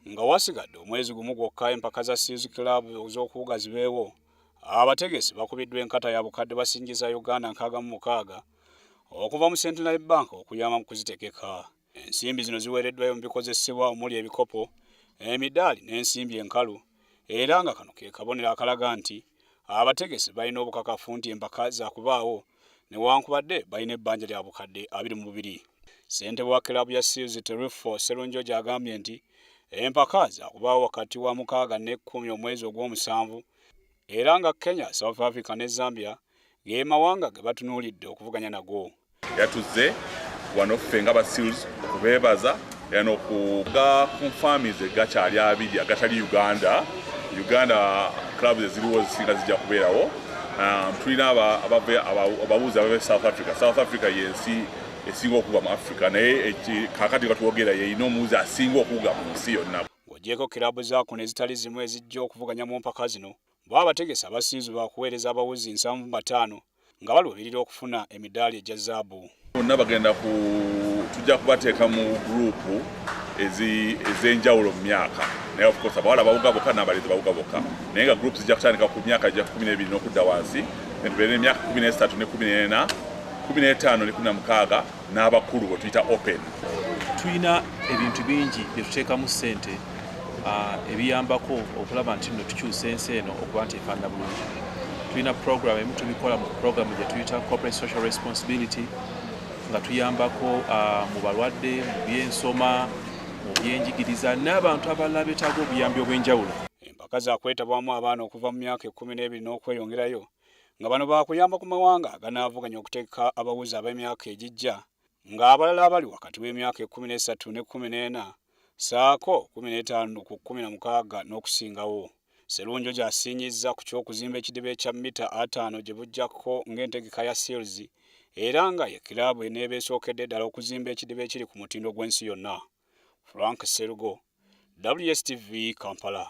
nga wasigadde omwezi gumu gwokka empaka za Seals Club z'okuwuga zibeewo, abategesi bakubiddwa enkata ya bukadde basingiza Uganda 66 okuva mu Centenary Bank okuyamba mu kuzitegeka. Ensimbi zino ziweereddwayo mu bikozesebwa omuli ebikopo, emidaali n'ensimbi enkalu, era nga kano ke kabonero akalaga nti abategesi balina obukakafu nti empaka za kubaawo newankubadde balina ebbanja lya bukadde 22. Ssentebe wa kilabu ya Seals Terifo Sserunjojo agambye nti empaka za kubaawo wakati wa 6 ne 10 omwezi ogw'omusanvu, era nga Kenya, South Africa ne Zambia ge mawanga ge batunuulidde okuvuganya nago. Yatuzze wano ffe nga ba Seals okubeebaza era n'okuga confirms gakyali abiri agatali Uganda club ziriwo zisinga zijja kubeerawo. Tulina ababuuzi abava South Africa. South Africa yensi esinga okuwuga mu Africa, naye kakati katwogera yeyina omuwuzi asinga okuwuga mu nsi yonna. Ng'ogyeko kilabu zaako ne zitali zimu ezijja okuvuganya mu mpaka zino, bo abategesi aba Seals bakuweereza abawuzi 75 nga baluubirira okufuna emidaali egya zaabu. Bonna tujja kubateeka mu gurupu ez'enjawulo mu myaka, naye of course abawala bawuga bokka n'abalenzi bawuga bokka, naye nga gurupu zijja kutandika ku myaka gya 12 n'okudda wansi, netubeera emyaka 13 ne 14, 15 ne 16 n'abakulu bwe tuyita open. Tulina ebintu bingi bye tuteekamu ssente ebiyambako okulaba nti nno tukyusa ensi eno okuba nti efaanana bulungi. Tulina program emu tubikola mu program gye tuyita corporate social responsibility, nga tuyambako mu balwadde, mu byensoma, mu byenjigiriza n'abantu abalala beetaaga obuyambi obw'enjawulo. Empaka za kwetabwamu abaana okuva mu myaka 12 n'okweyongerayo, nga bano baakuyamba ku mawanga aganaavuganya okuteeka abawuzi ab'emyaka egijja, ng'abalala abali wakati w'emyaka 13 ne 14 saako 15 ku 16 n'okusingawo. Sserunjojo asinyizza ku ky'okuzimba ekidiba ekya mita 5 gye bujjako ng'entegeka ya Seals, era nga ye kilabu eneeba esookedde ddala okuzimba ekidiba ekiri ku mutindo gw'ensi yonna. Frank Serugo, WSTV, Kampala.